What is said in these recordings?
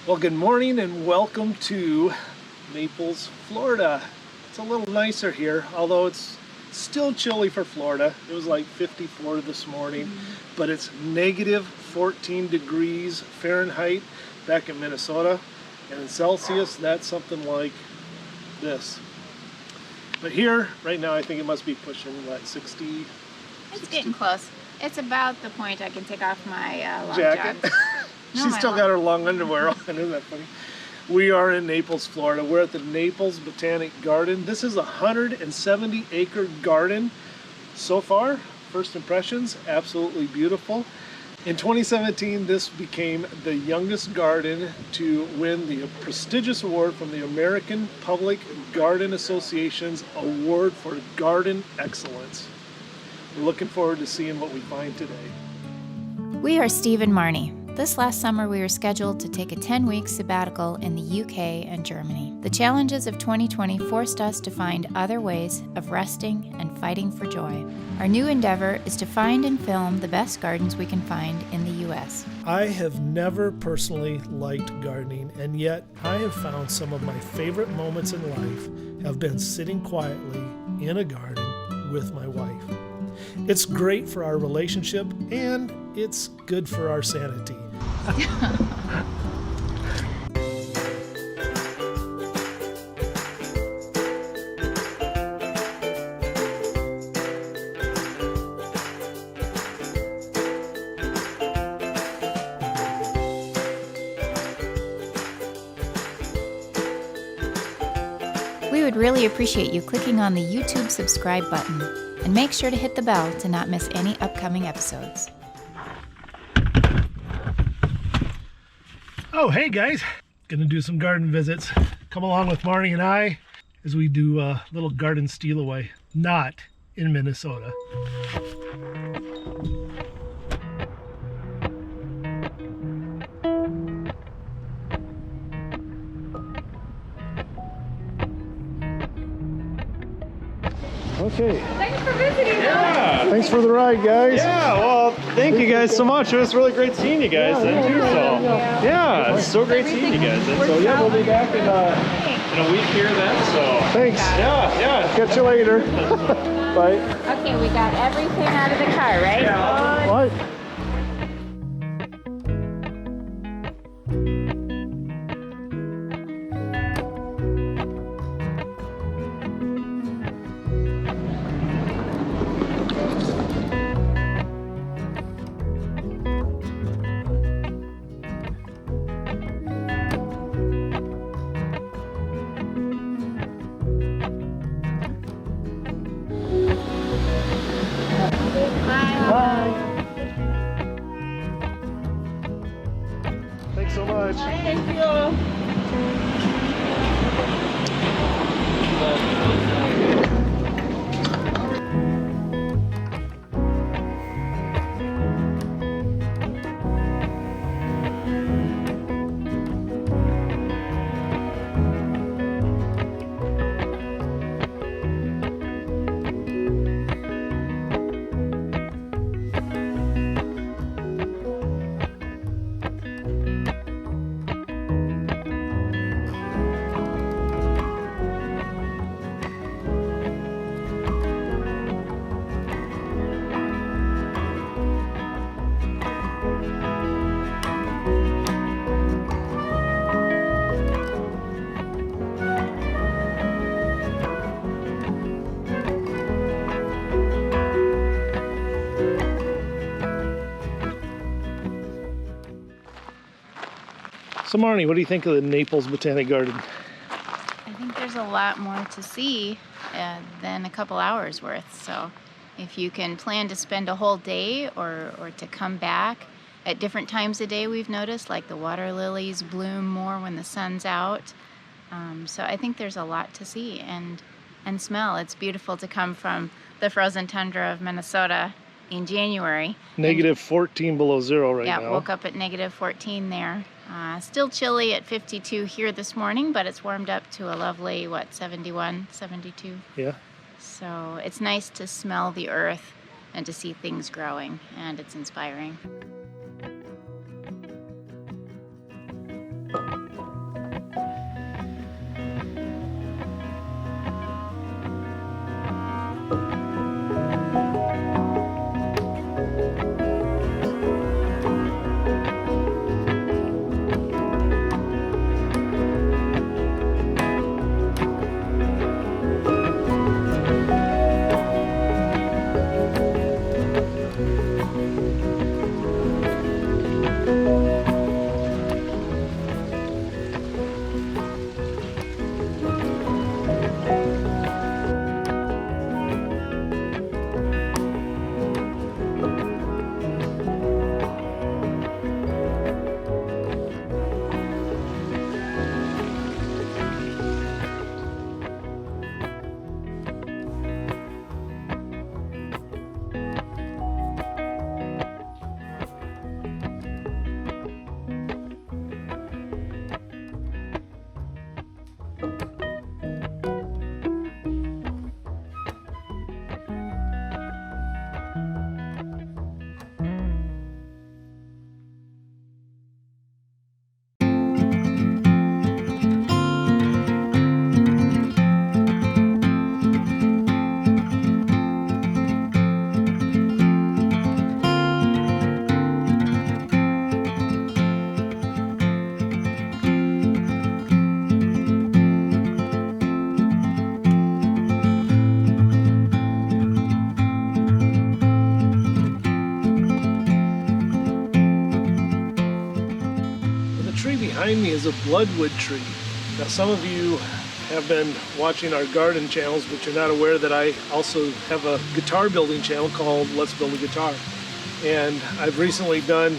Well, good morning and welcome to Naples, Florida. It's a little nicer here, although it's still chilly for Florida. It was like 54 this morning, but it's negative 14 degrees Fahrenheit back in Minnesota. And in Celsius, that's something like this. But here, right now, I think it must be pushing, what, 60? It's getting close. It's about the point I can take off my long jacket. johns. She's still got her long underwear on. Isn't that funny? We are in Naples, Florida. We're at the Naples Botanic Garden. This is a 170-acre garden. So far, first impressions, absolutely beautiful. In 2017, this became the youngest garden to win the prestigious award from the American Public Garden Association's Award for Garden Excellence. We're looking forward to seeing what we find today. We are Steve and Marnie. This last summer, we were scheduled to take a 10-week sabbatical in the UK and Germany. The challenges of 2020 forced us to find other ways of resting and fighting for joy. Our new endeavor is to find and film the best gardens we can find in the US. I have never personally liked gardening, and yet I have found some of my favorite moments in life have been sitting quietly in a garden with my wife. It's great for our relationship, and it's good for our sanity. We would really appreciate you clicking on the YouTube subscribe button, and make sure to hit the bell to not miss any upcoming episodes. Oh, hey guys, gonna do some garden visits. Come along with Marnie and I as we do a little garden steal away, not in Minnesota. Okay. Thanks for visiting. Yeah. Thanks for the ride, guys. Yeah, well, thank you guys so much. It was really great seeing you guys then too. So, yeah, it's so great seeing you guys. And so, yeah, we'll be back in a week here then. So, Thanks. yeah. Catch you later. Bye. Okay, we got everything out of the car, right? Yeah. What? Bye. Thanks so much. Thank you. So Marnie, what do you think of the Naples Botanic Garden? I think there's a lot more to see than a couple hours worth. So if you can plan to spend a whole day or to come back at different times of day, we've noticed, like the water lilies bloom more when the sun's out. So I think there's a lot to see and smell. It's beautiful to come from the frozen tundra of Minnesota in January. Negative 14 below zero right now. Yeah, woke up at negative 14 there. Still chilly at 52 here this morning, but it's warmed up to a lovely, 71, 72? Yeah. So it's nice to smell the earth and to see things growing, and it's inspiring. behind me is a bloodwood tree. Now some of you have been watching our garden channels, but you're not aware that I also have a guitar building channel called Let's Build a Guitar. And I've recently done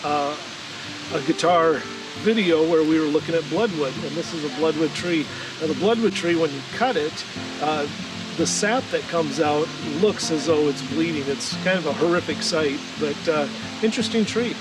a guitar video where we were looking at bloodwood, and this is a bloodwood tree. Now the bloodwood tree, when you cut it, the sap that comes out looks as though it's bleeding. It's kind of a horrific sight, but interesting tree.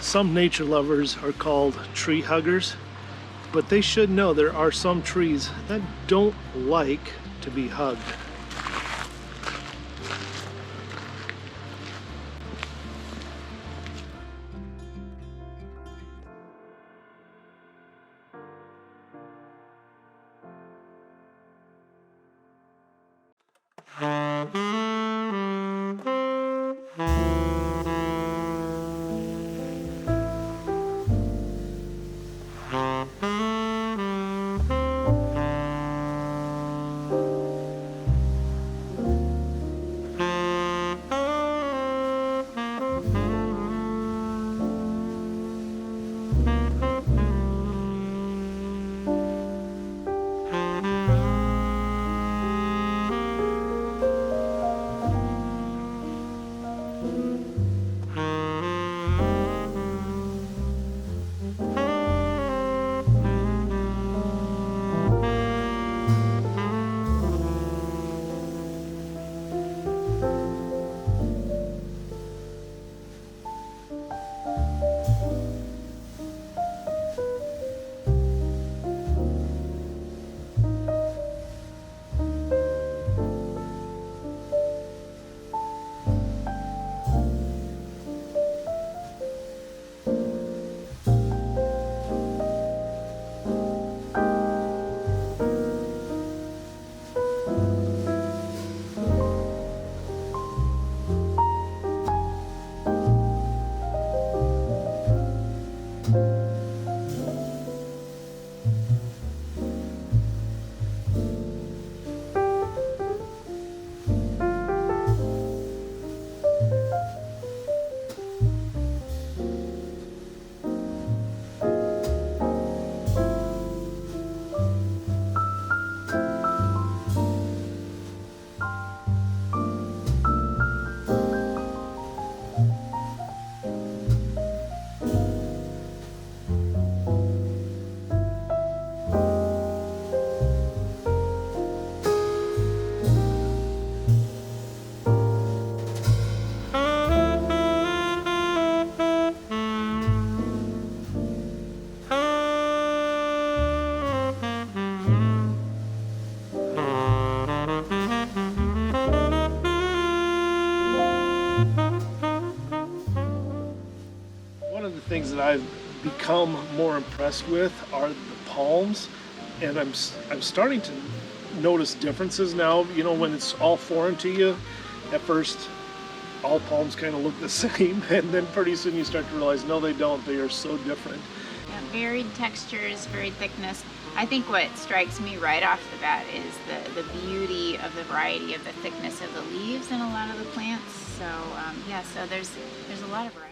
Some nature lovers are called tree huggers, but they should know there are some trees that don't like to be hugged. Things that I've become more impressed with are the palms, and I'm starting to notice differences now. You know, when it's all foreign to you, at first all palms kind of look the same, and then pretty soon you start to realize no, they don't. They are so different. Yeah, varied textures, varied thickness. I think what strikes me right off the bat is the beauty of the variety of the thickness of the leaves in a lot of the plants. So yeah, so there's a lot of variety.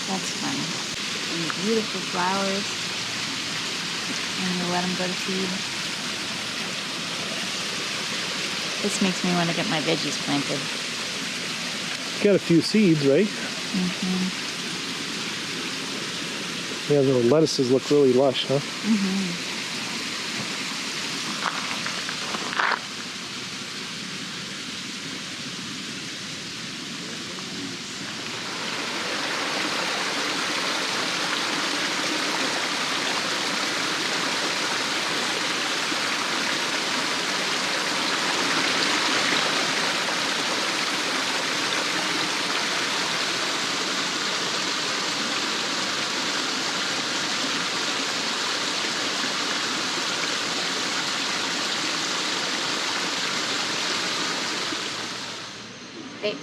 That's fun. And beautiful flowers. And you let them go to seed. This makes me want to get my veggies planted. Got a few seeds, right? Mm-hmm. Yeah, the lettuces look really lush, huh? Mm-hmm.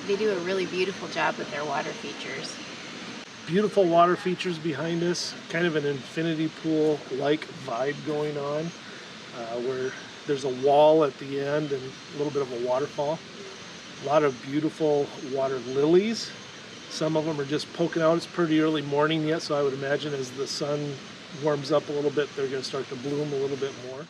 They do a really beautiful job with their water features. Beautiful water features behind us, kind of an infinity pool-like vibe going on, where there's a wall at the end and a little bit of a waterfall. A lot of beautiful water lilies. Some of them are just poking out. It's pretty early morning yet, so I would imagine as the sun warms up a little bit, they're going to start to bloom a little bit more.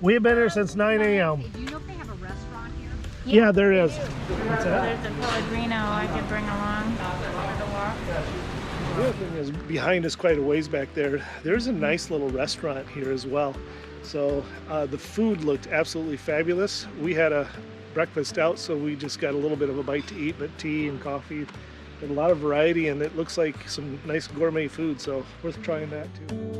We have been here since 9 a.m. Do you know if they have a restaurant here? Yeah, there is. What's that? There's a Pellegrino I could bring along for the walk. The other thing is behind us quite a ways back there, there's a nice little restaurant here as well. So the food looked absolutely fabulous. We had a breakfast out, so we just got a little bit of a bite to eat, but tea and coffee. And a lot of variety, and it looks like some nice gourmet food, so worth trying that too.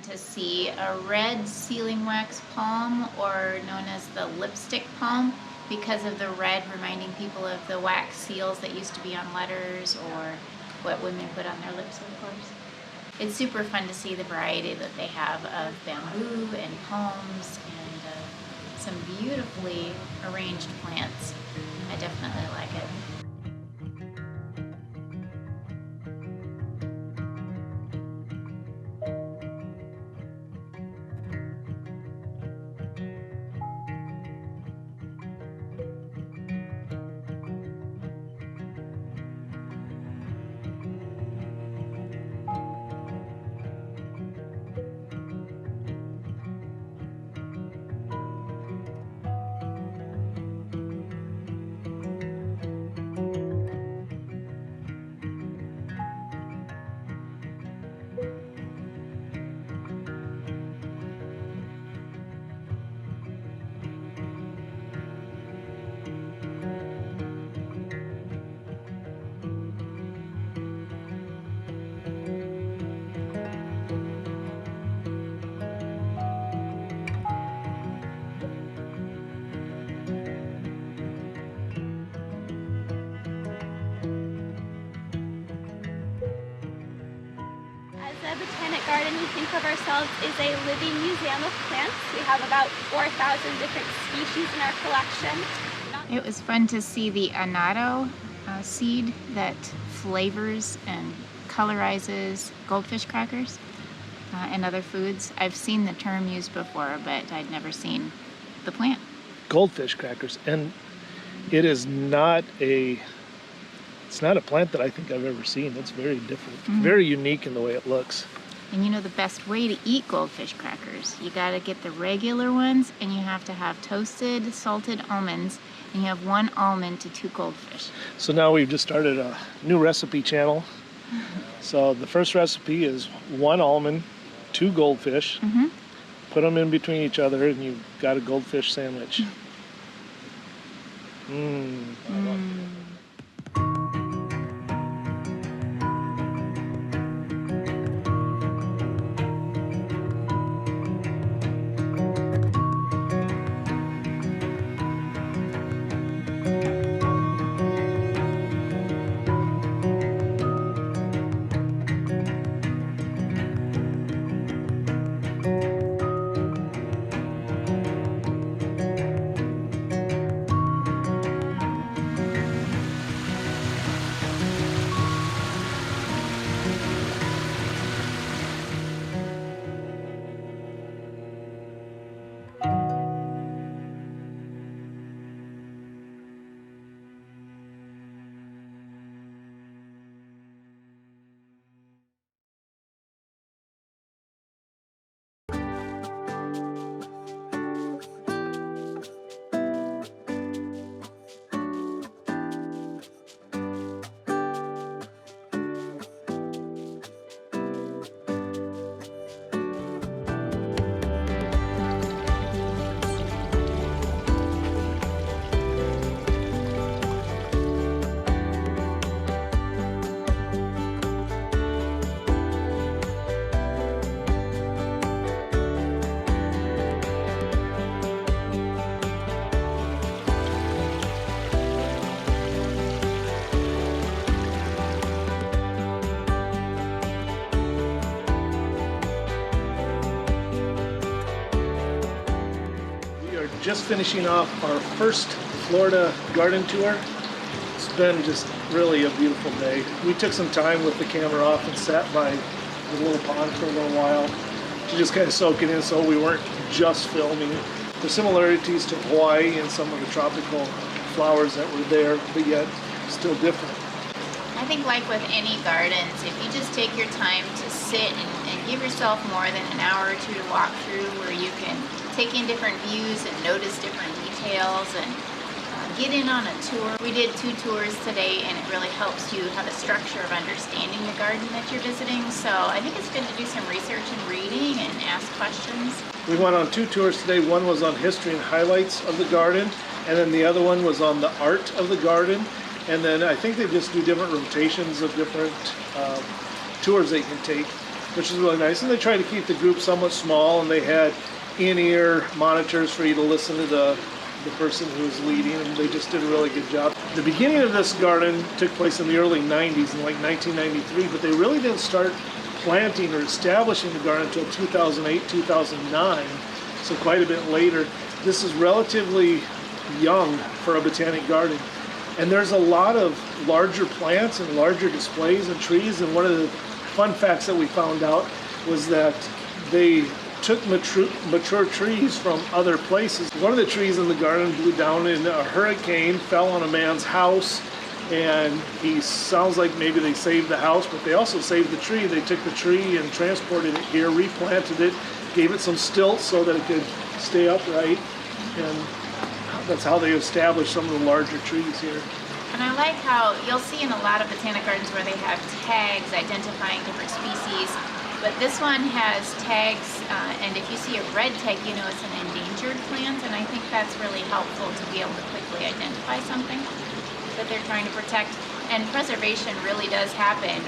To see a red sealing wax palm, or known as the lipstick palm. because of the red reminding people of the wax seals that used to be on letters or what women put on their lips, of course. It's super fun to see the variety that they have of bamboo and palms and some beautifully arranged plants. I definitely like it. The Botanic Garden, we think of ourselves as a living museum of plants. We have about 4,000 different species in our collection. It was fun to see the annatto seed that flavors and colorizes goldfish crackers and other foods. I've seen the term used before, but I'd never seen the plant. Goldfish crackers, and it is not a plant that I think I've ever seen. It's very different, very unique in the way it looks. And you know the best way to eat goldfish crackers, you gotta get the regular ones, and you have to have toasted salted almonds, and you have 1 almond to 2 goldfish. So now we've just started a new recipe channel. So the first recipe is 1 almond, 2 goldfish. Put them in between each other, and you've got a goldfish sandwich. Just finishing off our first Florida garden tour. It's been just really a beautiful day. We took some time with the camera off and sat by the little pond for a little while to just kind of soak it in, so we weren't just filming. The similarities to Hawaii and some of the tropical flowers that were there, but yet still different. I think like with any gardens, if you just take your time to sit and give yourself more than an hour or two to walk through, where you can take in different views and notice different details and get in on a tour. We did 2 tours today, and it really helps you have a structure of understanding the garden that you're visiting. So I think it's good to do some research and reading and ask questions. We went on 2 tours today. One was on history and highlights of the garden, and then the other one was on the art of the garden. And then I think they just do different rotations of different tours that you can take, which is really nice. And they try to keep the group somewhat small, and they had in-ear monitors for you to listen to the the person who was leading, and they just did a really good job. The beginning of this garden took place in the early 90s, in like 1993, but they really didn't start planting or establishing the garden until 2008, 2009, so quite a bit later. This is relatively young for a botanic garden. And there's a lot of larger plants and larger displays and trees, and one of the fun facts that we found out was that they took mature trees from other places. One of the trees in the garden blew down in a hurricane, fell on a man's house, and he sounds like maybe they saved the house, but they also saved the tree. They took the tree and transported it here, replanted it, gave it some stilts so that it could stay upright, and that's how they established some of the larger trees here. And I like how you'll see in a lot of botanic gardens where they have tags identifying different species, but this one has tags, and if you see a red tag, you know it's an endangered plant, and I think that's really helpful to be able to quickly identify something that they're trying to protect. And preservation really does happen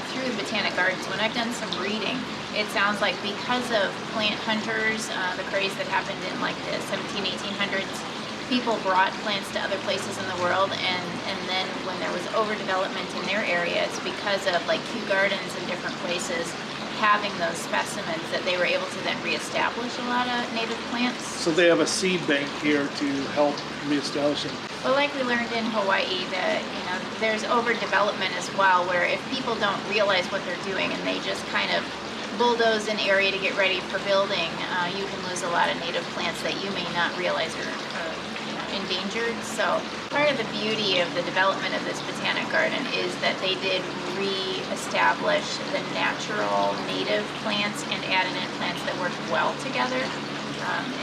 through botanic gardens. When I've done some reading, it sounds like because of plant hunters, the craze that happened in like the 1800s, people brought plants to other places in the world, and then when there was overdevelopment in their areas, because of like Kew Gardens and different places having those specimens, that they were able to then reestablish a lot of native plants. So they have a seed bank here to help reestablish them. Well, like we learned in Hawaii, that there's overdevelopment as well, where if people don't realize what they're doing and they just kind of bulldoze an area to get ready for building, you can lose a lot of native plants that you may not realize are endangered. So part of the beauty of the development of this botanic garden is that they did re-establish the natural native plants and added in plants that worked well together,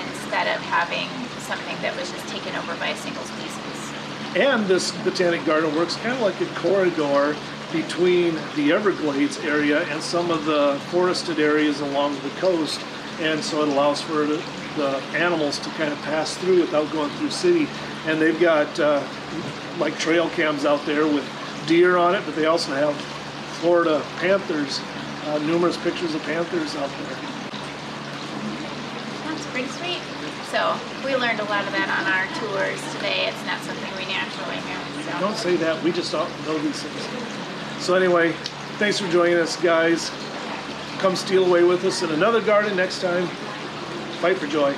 instead of having something that was just taken over by a single species. And this botanic garden works kind of like a corridor between the Everglades area and some of the forested areas along the coast, and so it allows for the animals to kind of pass through without going through city. And they've got like trail cams out there with deer on it, but they also have Florida panthers, numerous pictures of panthers out there. That's pretty sweet. So we learned a lot of that on our tours today. It's not something we naturally knew. So. Don't say that, we just don't know these things. So anyway, thanks for joining us, guys. Come steal away with us in another garden next time. Fight for joy.